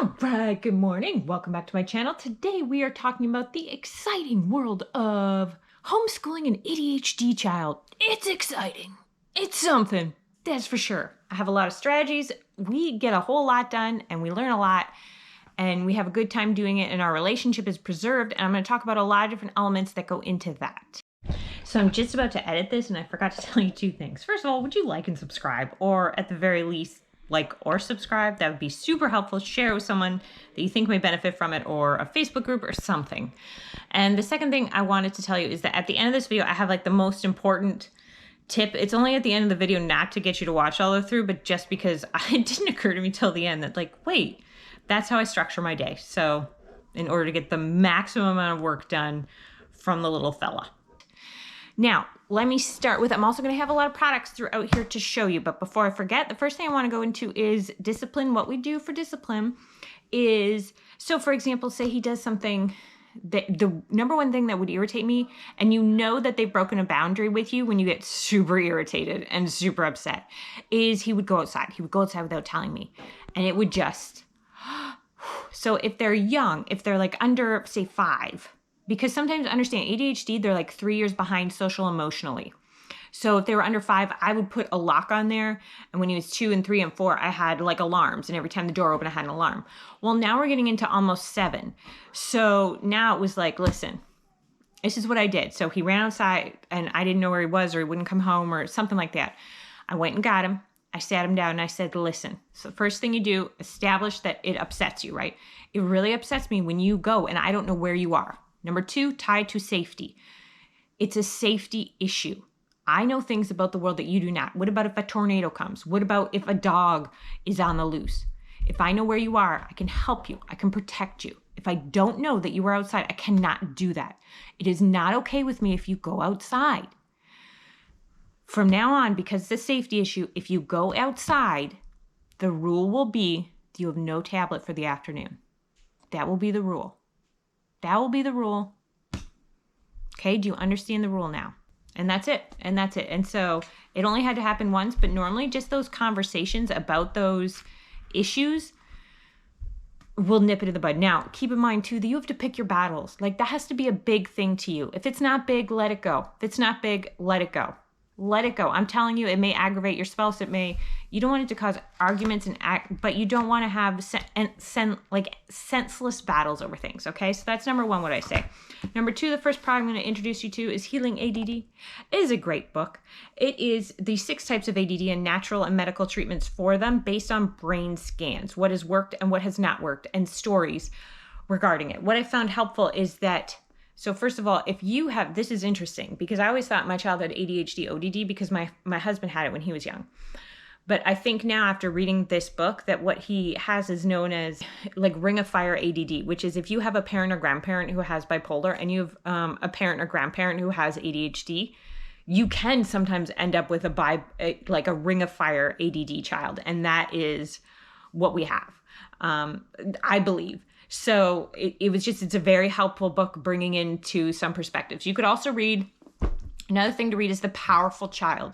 All right, good morning. Welcome back to my channel. Today we are talking about the exciting world of homeschooling an ADHD child. It's exciting. It's something, that's for sure. I have a lot of strategies. We get a whole lot done and we learn a lot and we have a good time doing it and our relationship is preserved. And I'm going to talk about a lot of different elements that go into that. So I'm just about to edit this and I forgot to tell you two things. First of all, would you like and subscribe, or at the very least, like or subscribe? That would be super helpful. Share it with someone that you think may benefit from it, or a Facebook group or something. And the second thing I wanted to tell you is that at the end of this video, I have like the most important tip. It's only at the end of the video, not to get you to watch all the way through, but just because it didn't occur to me till the end that like, wait, that's how I structure my day. So in order to get the maximum amount of work done from the little fella. Now, let me start with, I'm also going to have a lot of products throughout here to show you. But before I forget, the first thing I want to go into is discipline. What we do for discipline is, so for example, say he does something that the number one thing that would irritate me, and you know that they've broken a boundary with you when you get super irritated and super upset, is he would go outside. He would go outside without telling me. And it would just, so if they're young, if they're like under, say 5, because sometimes understand ADHD, they're like 3 years behind social emotionally. So if they were under 5, I would put a lock on there. And when he was 2 and 3 and 4, I had like alarms. And every time the door opened, I had an alarm. Well, now we're getting into almost 7. So now it was like, listen, this is what I did. So he ran outside and I didn't know where he was, or he wouldn't come home or something like that. I went and got him. I sat him down and I said, listen, so the first thing you do, establish that it upsets you, right? It really upsets me when you go and I don't know where you are. Number 2, tied to safety. It's a safety issue. I know things about the world that you do not. What about if a tornado comes? What about if a dog is on the loose? If I know where you are, I can help you. I can protect you. If I don't know that you are outside, I cannot do that. It is not okay with me if you go outside. From now on, because it's a safety issue, if you go outside, the rule will be you have no tablet for the afternoon. That will be the rule. That will be the rule. Okay, do you understand the rule now? And that's it. And that's it. And so it only had to happen once, but normally just those conversations about those issues will nip it in the bud. Now, keep in mind too that you have to pick your battles. Like that has to be a big thing to you. If it's not big, let it go. If it's not big, let it go. Let it go. I'm telling you, it may aggravate your spouse. It may, you don't want it to cause arguments but you don't want to have senseless battles over things. Okay. So that's number 1, what I say. Number 2, the first product I'm going to introduce you to is Healing ADD. It is a great book. It is the 6 types of ADD and natural and medical treatments for them based on brain scans, what has worked and what has not worked, and stories regarding it. What I found helpful is that, so first of all, if you have, this is interesting because I always thought my child had ADHD, ODD because my husband had it when he was young. But I think now after reading this book that what he has is known as like ring of fire ADD, which is if you have a parent or grandparent who has bipolar and you have a parent or grandparent who has ADHD, you can sometimes end up with like a ring of fire ADD child. And that is what we have, I believe. So it's a very helpful book bringing into some perspectives. You could also read, another thing to read is The Powerful Child.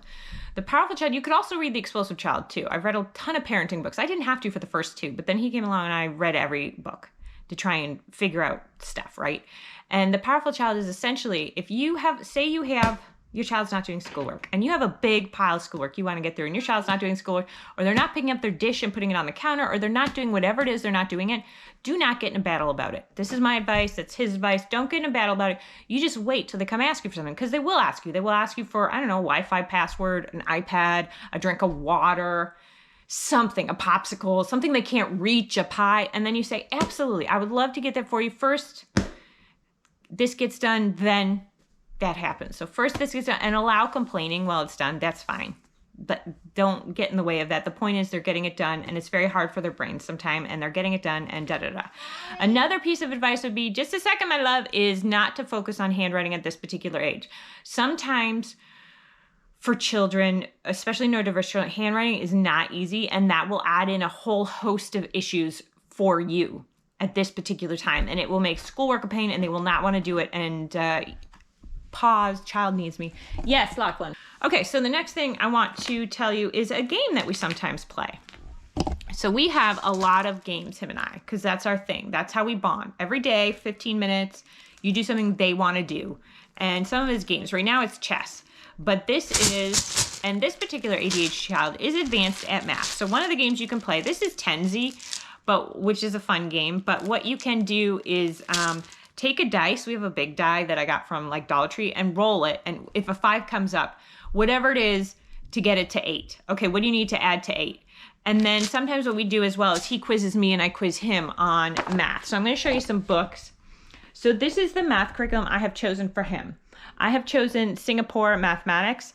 The Powerful Child, you could also read The Explosive Child too. I've read a ton of parenting books. I didn't have to for the first 2, but then he came along and I read every book to try and figure out stuff, right? And The Powerful Child is essentially, if you have, say you have, your child's not doing schoolwork and you have a big pile of schoolwork you want to get through and your child's not doing schoolwork, or they're not picking up their dish and putting it on the counter, or they're not doing whatever it is they're not doing it, do not get in a battle about it. This is my advice. That's his advice. Don't get in a battle about it. You just wait till they come ask you for something, because they will ask you. They will ask you for, I don't know, Wi-Fi password, an iPad, a drink of water, something, a popsicle, something they can't reach, a pie. And then you say, absolutely, I would love to get that for you. First, this gets done, then that happens. So first this gets done, and allow complaining while it's done. That's fine. But don't get in the way of that. The point is they're getting it done, and it's very hard for their brains sometimes, and they're getting it done, and da-da-da. Another piece of advice would be, just a second, my love, is not to focus on handwriting at this particular age. Sometimes for children, especially neurodiverse children, handwriting is not easy, and that will add in a whole host of issues for you at this particular time, and it will make schoolwork a pain, and they will not want to do it, and pause, child needs me. Yes, Lachlan. Okay, so the next thing I want to tell you is a game that we sometimes play. So we have a lot of games, him and I, because that's our thing. That's how we bond. Every day, 15 minutes, you do something they want to do. And some of his games, right now it's chess. But this particular ADHD child is advanced at math. So one of the games you can play, this is Tenzi, which is a fun game. But what you can do is take a dice. We have a big die that I got from like Dollar Tree, and roll it. And if a 5 comes up, whatever it is to get it to 8. Okay, what do you need to add to 8? And then sometimes what we do as well is he quizzes me and I quiz him on math. So I'm going to show you some books. So this is the math curriculum I have chosen for him. I have chosen Singapore Mathematics.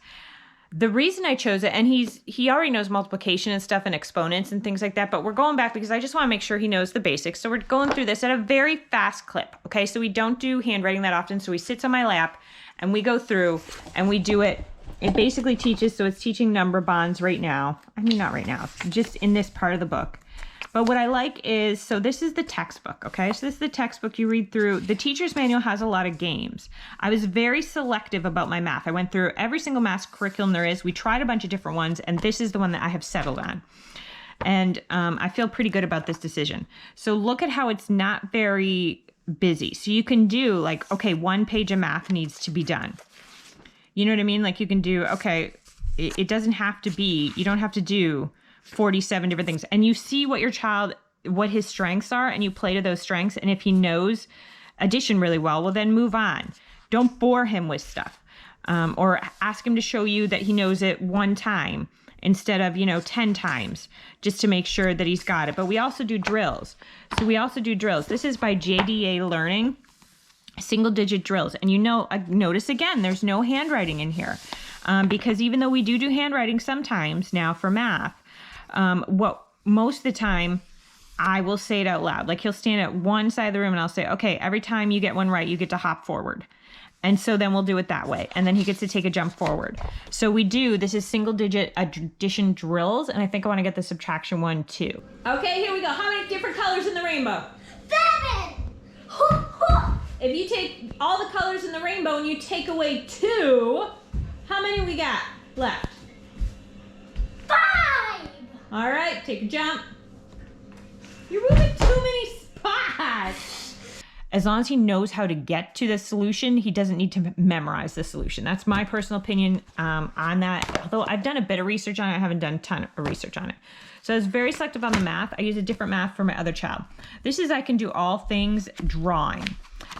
The reason I chose it, and he already knows multiplication and stuff and exponents and things like that, but we're going back because I just want to make sure he knows the basics. So we're going through this at a very fast clip, okay? So we don't do handwriting that often. So he sits on my lap and we go through and we do it. It basically teaches, so it's teaching number bonds right now. I mean, not right now, it's just in this part of the book. But what I like is, so this is the textbook, okay? So this is the textbook you read through. The teacher's manual has a lot of games. I was very selective about my math. I went through every single math curriculum there is. We tried a bunch of different ones, and this is the one that I have settled on. And I feel pretty good about this decision. So look at how it's not very busy. So you can do like, okay, 1 page of math needs to be done. You know what I mean? Like you can do, okay, it doesn't have to be, you don't have to do 47 different things. And you see what what his strengths are, and you play to those strengths. And if he knows addition really well, then move on. Don't bore him with stuff. Or ask him to show you that he knows it 1 time instead of, 10 times, just to make sure that he's got it. But we also do drills. So we also do drills. This is by JDA Learning. Single digit drills. And notice again, there's no handwriting in here. Because even though we do handwriting sometimes now for math, most of the time I will say it out loud. Like he'll stand at one side of the room and I'll say, okay, every time you get one right, you get to hop forward. And so then we'll do it that way. And then he gets to take a jump forward. So this is single digit addition drills. And I think I want to get the subtraction one too. Okay, here we go. How many different colors in the rainbow? 7! If you take all the colors in the rainbow and you take away 2, how many we got left? 5! All right, take a jump. You're moving too many spots. As long as he knows how to get to the solution, he doesn't need to memorize the solution. That's my personal opinion on that. Although I've done a bit of research on it, I haven't done a ton of research on it. So I was very selective on the math. I use a different math for my other child. This is I can do all things drawing.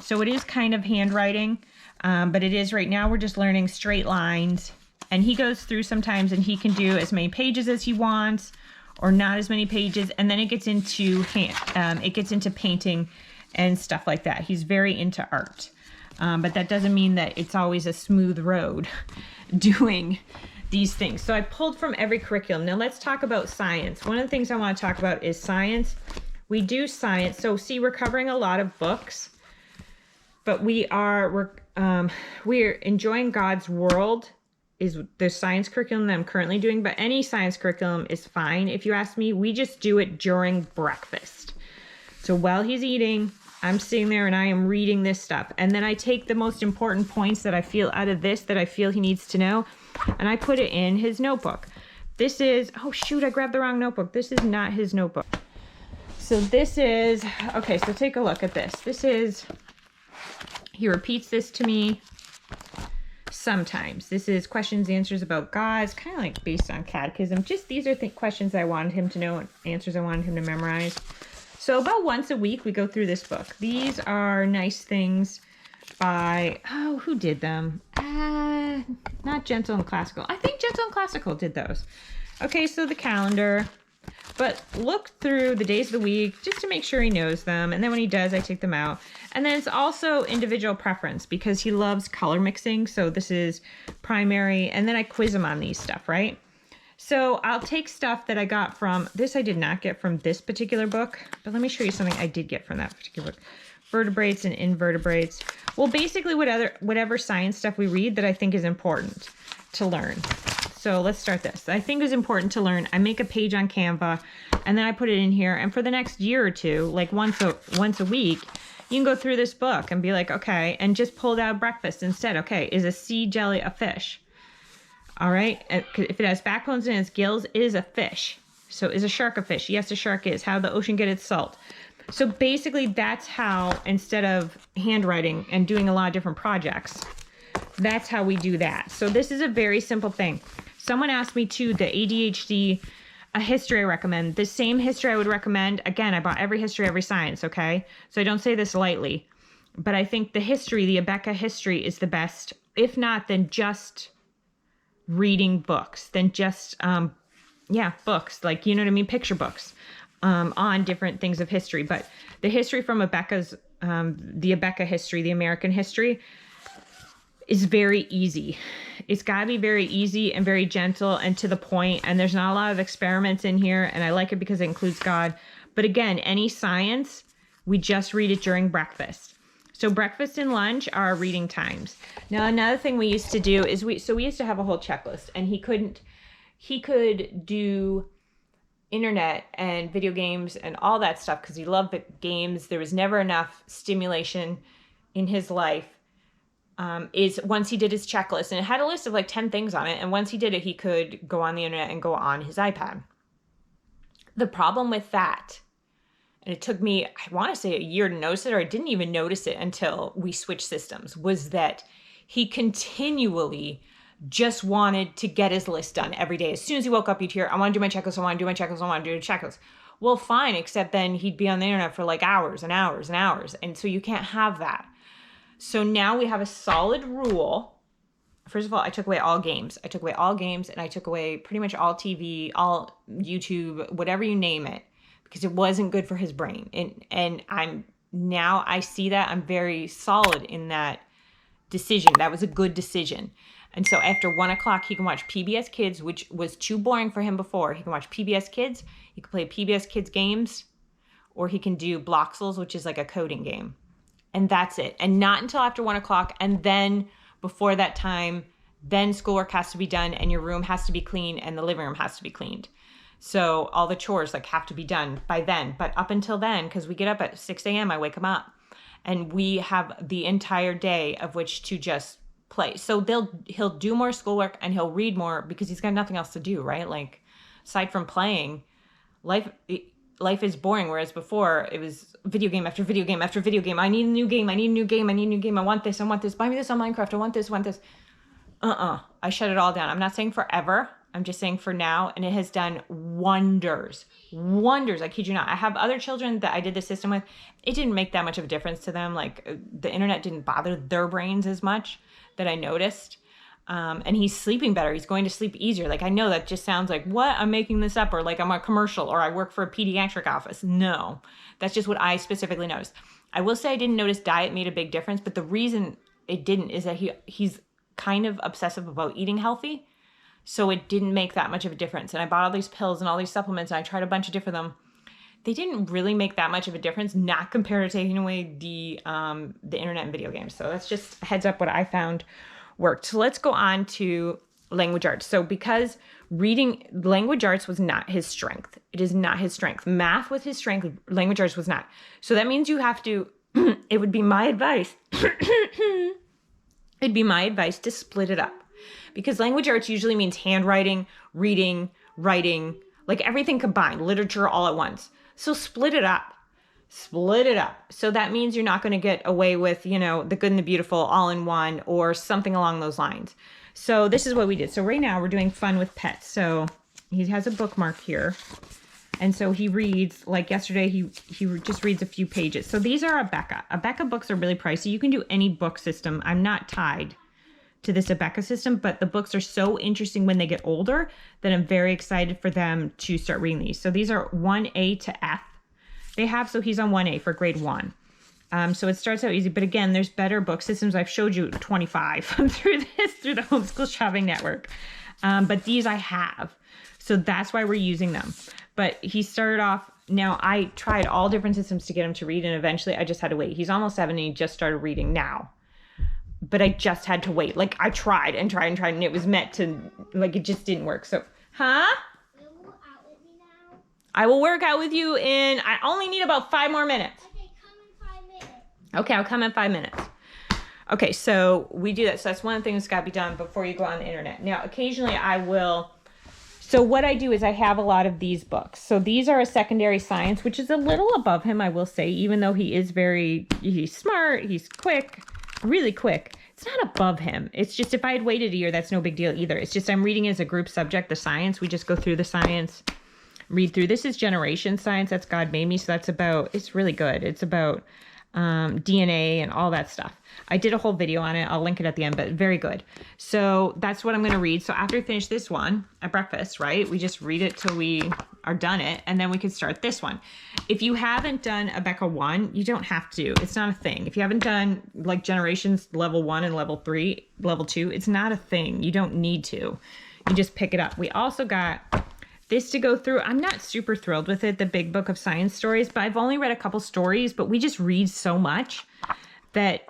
So it is kind of handwriting, but it is right now we're just learning straight lines. And he goes through sometimes and he can do as many pages as he wants or not as many pages. And then it gets into painting and stuff like that. He's very into art. But that doesn't mean that it's always a smooth road doing these things. So I pulled from every curriculum. Now let's talk about science. One of the things I want to talk about is science. We do science. So see, we're covering a lot of books, but we're enjoying God's world is the science curriculum that I'm currently doing, but any science curriculum is fine. If you ask me, we just do it during breakfast. So while he's eating, I'm sitting there and I am reading this stuff. And then I take the most important points that I feel out of this that I feel he needs to know, and I put it in his notebook. This is, oh shoot, I grabbed the wrong notebook. This is not his notebook. So this is, okay, so take a look at this. This is, he repeats this to me sometimes. This is questions, answers about God. It's kind of like based on catechism. Just these are questions I wanted him to know and answers I wanted him to memorize. So about once a week, we go through this book. These are nice things by, oh, who did them? Not Gentle and Classical. I think Gentle and Classical did those. Okay, so the calendar. But look through the days of the week just to make sure he knows them. And then when he does, I take them out. And then it's also individual preference because he loves color mixing. So this is primary. And then I quiz him on these stuff, right? So I'll take stuff that I got from, this I did not get from this particular book, but let me show you something I did get from that particular book. Vertebrates and invertebrates. Well, basically whatever science stuff we read that I think is important to learn. So let's start this. I think is important to learn. I make a page on Canva and then I put it in here. And for the next year or two, like once a week, you can go through this book and be like, okay, and just pull out breakfast instead. Okay, is a sea jelly a fish? All right, if it has backbones and its gills, it is a fish. So is a shark a fish? Yes, a shark is. How did the ocean get its salt? So basically that's how, instead of handwriting and doing a lot of different projects, that's how we do that. So this is a very simple thing. Someone asked me too, the ADHD history I recommend. The same history I would recommend. Again, I bought every history, every science, okay? So I don't say this lightly. But I think the history, the Abeka history is the best. If not, then just reading books. Then just, books. Like, you know what I mean? Picture books on different things of history. But the history from Abeka's, the Abeka history, the American history, is very easy. It's got to be very easy and very gentle and to the point. And there's not a lot of experiments in here. And I like it because it includes God. But again, any science, we just read it during breakfast. So breakfast and lunch are reading times. Now, another thing we used to do is we used to have a whole checklist, and he could do internet and video games and all that stuff because he loved the games. There was never enough stimulation in his life. Is once he did his checklist, and it had a list of like 10 things on it. And once he did it, he could go on the internet and go on his iPad. The problem with that, and it took me, I want to say a year to notice it, or I didn't even notice it until we switched systems, was that he continually just wanted to get his list done every day. As soon as he woke up, he'd hear, I want to do my checklist, I want to do my checklist, I want to do the checklist. Well, fine, except then he'd be on the internet for like hours and hours and hours. And so you can't have that. So now we have a solid rule. First of all, I took away all games. I took away all games, and I took away pretty much all TV, all YouTube, whatever you name it, because it wasn't good for his brain. And I see that I'm very solid in that decision. That was a good decision. And so after 1 o'clock, he can watch PBS Kids, which was too boring for him before. He can watch PBS Kids. He can play PBS Kids games, or he can do Bloxels, which is like a coding game. And that's it. And not until after 1 o'clock. And then before that time, then schoolwork has to be done, and your room has to be clean, and the living room has to be cleaned. So all the chores like have to be done by then. But up until then, because we get up at 6 a.m., I wake him up, and we have the entire day of which to just play. So he'll do more schoolwork and he'll read more because he's got nothing else to do, right? Like, aside from playing, life is boring. Whereas before it was video game after video game after video game. I need a new game. I need a new game. I need a new game. I want this. I want this. Buy me this on Minecraft. I want this. I want this. I shut it all down. I'm not saying forever. I'm just saying for now. And it has done wonders. Wonders. I kid you not. I have other children that I did the system with. It didn't make that much of a difference to them. Like, the internet didn't bother their brains as much that I noticed. And he's sleeping better. He's going to sleep easier. Like, I know that just sounds like, what? I'm making this up, or like I'm a commercial, or I work for a pediatric office. No, that's just what I specifically noticed. I will say I didn't notice diet made a big difference, but the reason it didn't is that he's kind of obsessive about eating healthy. So it didn't make that much of a difference. And I bought all these pills and all these supplements, and I tried a bunch of different them. They didn't really make that much of a difference, not compared to taking away the internet and video games. So that's just a heads up what I found worked. So let's go on to language arts. So because reading language arts was not his strength. It is not his strength. Math was his strength. Language arts was not. So that means you have to, it would be my advice. It'd be my advice to split it up, because language arts usually means handwriting, reading, writing, like everything combined, literature all at once. So split it up. Split it up. So that means you're not going to get away with, the good and the beautiful all in one, or something along those lines. So this is what we did. So right now we're doing fun with pets. So he has a bookmark here. And so he reads, like yesterday, he just reads a few pages. So these are Abeka. Abeka books are really pricey. You can do any book system. I'm not tied to this Abeka system, but the books are so interesting when they get older that I'm very excited for them to start reading these. So these are 1A to F. So he's on 1A for grade 1. So it starts out easy, but again, there's better book systems. I've showed you 25 through the Homeschool Shopping Network. But these I have. So that's why we're using them. But he started off, now I tried all different systems to get him to read, and eventually I just had to wait. He's almost 7 and he just started reading now. But I just had to wait. Like, I tried and tried and tried, and it was meant to, like, it just didn't work. So, Will you work out with me now? I will work out with you I only need about 5 more minutes. Okay, come in 5 minutes. Okay, I'll come in 5 minutes. Okay, so we do that. So that's one of the things that's got to be done before you go on the internet. Now, occasionally I will So what I do is I have a lot of these books. So these are a secondary science, which is a little above him, I will say, even though he's smart, he's quick, really quick. It's not above him. It's just if I had waited a year, that's no big deal either. It's just I'm reading as a group subject, the science. We just go through the science, read through. This is generation science. That's God Made Me. So it's really good. It's about DNA and all that stuff. I did a whole video on it. I'll link it at the end, but very good. So that's what I'm going to read. So after we finish this one at breakfast, right, we just read it till we are done it, and then we can start this one. If you haven't done Abeka 1, you don't have to. It's not a thing. If you haven't done like generations level 1 and level 3, level 2, it's not a thing. You don't need to. You just pick it up. We also got this to go through. I'm not super thrilled with it, the big book of science stories, but I've only read a couple stories, but we just read so much that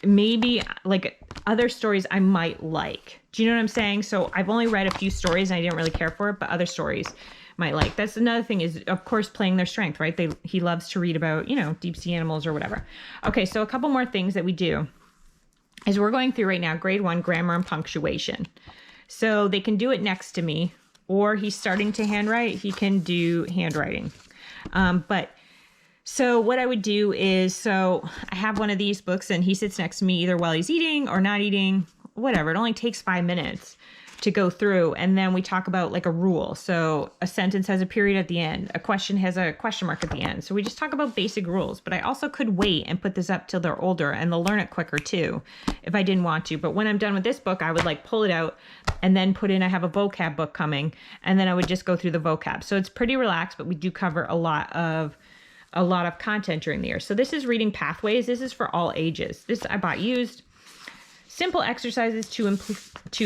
maybe like other stories I might like. Do you know what I'm saying? So I've only read a few stories and I didn't really care for it, but other stories might like. That's another thing is, of course, playing their strength, right? He loves to read about, deep sea animals or whatever. Okay, so a couple more things that we do is we're going through right now, grade 1, grammar and punctuation. So they can do it next to me, or he's starting to handwrite, he can do handwriting. So what I would do is, so I have one of these books and he sits next to me either while he's eating or not eating, whatever. It only takes 5 minutes to go through. And then we talk about like a rule. So a sentence has a period at the end. A question has a question mark at the end. So we just talk about basic rules. But I also could wait and put this up till they're older and they'll learn it quicker too if I didn't want to. But when I'm done with this book, I would like pull it out and then put in, I have a vocab book coming, and then I would just go through the vocab. So it's pretty relaxed, but we do cover a lot of content during the year. So this is reading pathways. This is for all ages. This I bought used. Simple exercises to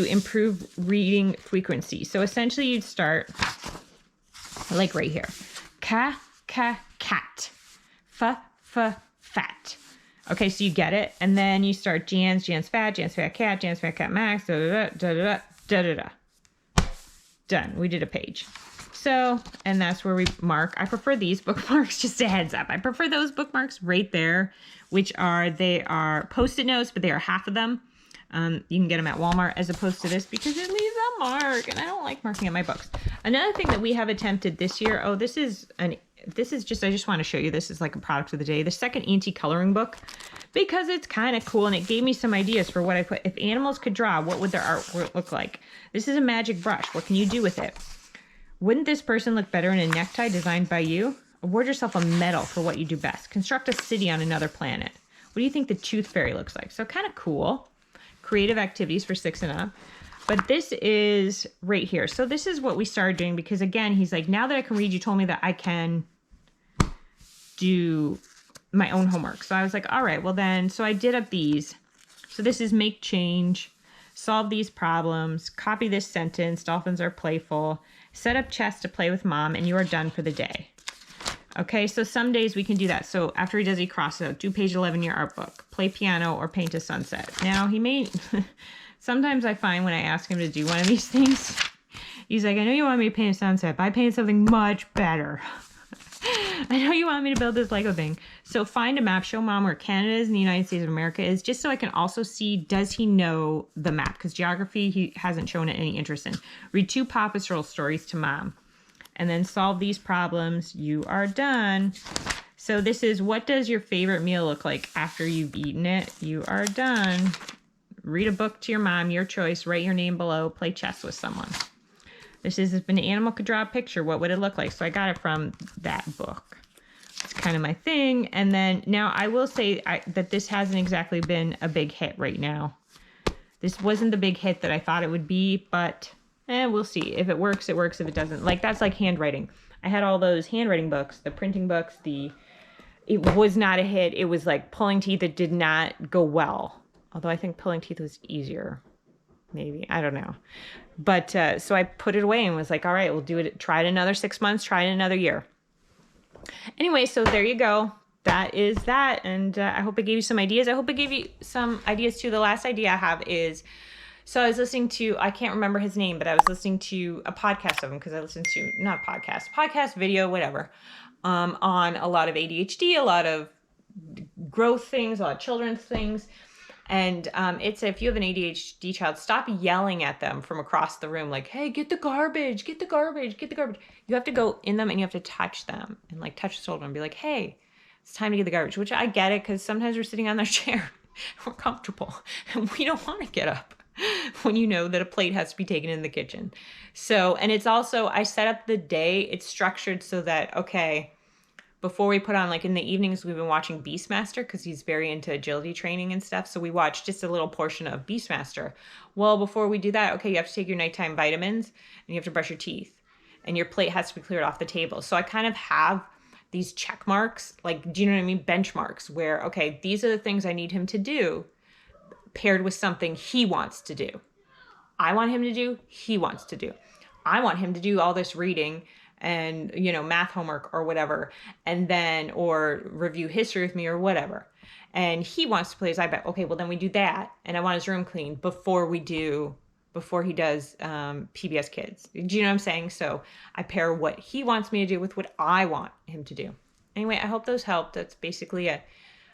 improve reading frequency. So essentially you'd start like right here. Cat. Fat. Okay, so you get it. And then you start Jan's fat cat, max, Done. We did a page. So, and that's where we mark. I prefer these bookmarks, just a heads up. I prefer those bookmarks right there, they are Post-it notes, but they are half of them. You can get them at Walmart as opposed to this because it leaves a mark, and I don't like marking at my books. Another thing that we have attempted this year, I just want to show you, this is like a product of the day, the second anti-coloring book, because it's kind of cool, and it gave me some ideas for what I put. If animals could draw, what would their art look like? This is a magic brush. What can you do with it? Wouldn't this person look better in a necktie designed by you? Award yourself a medal for what you do best. Construct a city on another planet. What do you think the tooth fairy looks like? So kind of cool. Creative activities for 6 and up. But this is right here. So this is what we started doing because, again, he's like, now that I can read, you told me that I can do my own homework. So I was like, all right, well then, so I did up these. So this is make change, solve these problems, copy this sentence, dolphins are playful, set up chess to play with mom, and you are done for the day. Okay, so some days we can do that. So after he does, he crosses out, do page 11 in your art book, play piano or paint a sunset. Now he may, sometimes I find when I ask him to do one of these things, he's like, I know you want me to paint a sunset, but I painted something much better. I know you want me to build this Lego thing. So find a map, show mom where Canada is and the United States of America is, just so I can also see, does he know the map? Because geography, he hasn't shown it any interest in. Read 2 Paw Patrol stories to mom. And then solve these problems. You are done. So this is, what does your favorite meal look like after you've eaten it? You are done. Read a book to your mom, your choice. Write your name below. Play chess with someone. This is, if an animal could draw a picture, what would it look like? So I got it from that book. It's kind of my thing. And then now I will say that this hasn't exactly been a big hit right now. This wasn't the big hit that I thought it would be, but we'll see. If it works, it works. If it doesn't, like, that's like handwriting. I had all those handwriting books, the printing books, it was not a hit. It was like pulling teeth. It did not go well. Although I think pulling teeth was easier. Maybe. I don't know. But so I put it away and was like, all right, we'll do it. Try it another 6 months. Try it another year. Anyway, so there you go. That is that. And I hope it gave you some ideas. I hope it gave you some ideas too. The last idea I have is, so I was listening to, I can't remember his name, but I was listening to a podcast of him because I listened to, not podcast, video, whatever, on a lot of ADHD, a lot of growth things, a lot of children's things. And it's if you have an ADHD child, stop yelling at them from across the room, like, hey, get the garbage, get the garbage, get the garbage. You have to go in them and you have to touch them and like touch the shoulder and be like, hey, it's time to get the garbage, which I get it because sometimes we're sitting on their chair, we're comfortable and we don't want to get up when you know that a plate has to be taken in the kitchen. So, and it's also, I set up the day, it's structured so that, okay, before we put on, like in the evenings, we've been watching Beastmaster because he's very into agility training and stuff. So we watch just a little portion of Beastmaster. Well, before we do that, okay, you have to take your nighttime vitamins and you have to brush your teeth and your plate has to be cleared off the table. So I kind of have these check marks, like, do you know what I mean? Benchmarks where, okay, these are the things I need him to do paired with something he wants to do. I want him to do, he wants to do. I want him to do all this reading and, you know, math homework or whatever, and then, or review history with me or whatever. And he wants to play his iPad. Okay, well then we do that. And I want his room cleaned before he does PBS Kids. Do you know what I'm saying? So I pair what he wants me to do with what I want him to do. Anyway, I hope those helped. That's basically a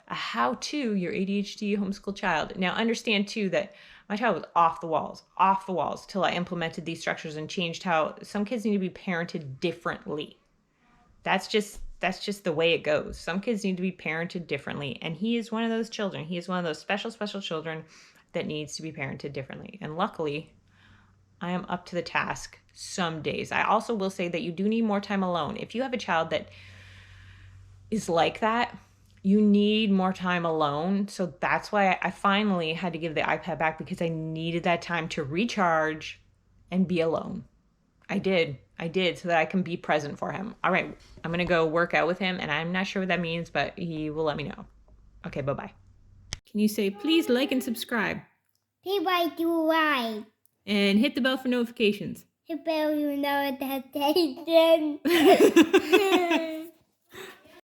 how to your ADHD homeschool child. Now understand too that my child was off the walls till I implemented these structures and changed how some kids need to be parented differently. That's just the way it goes. Some kids need to be parented differently. And he is one of those children. He is one of those special children that needs to be parented differently. And luckily, I am up to the task some days. I also will say that you do need more time alone. If you have a child that is like that, you need more time alone. So that's why I finally had to give the iPad back because I needed that time to recharge and be alone. I did so that I can be present for him. All right, I'm going to go work out with him and I'm not sure what that means, but he will let me know. Okay, bye-bye. Can you say, please like and subscribe? Right. And hit the bell for notifications. Hit bell, you know, notification.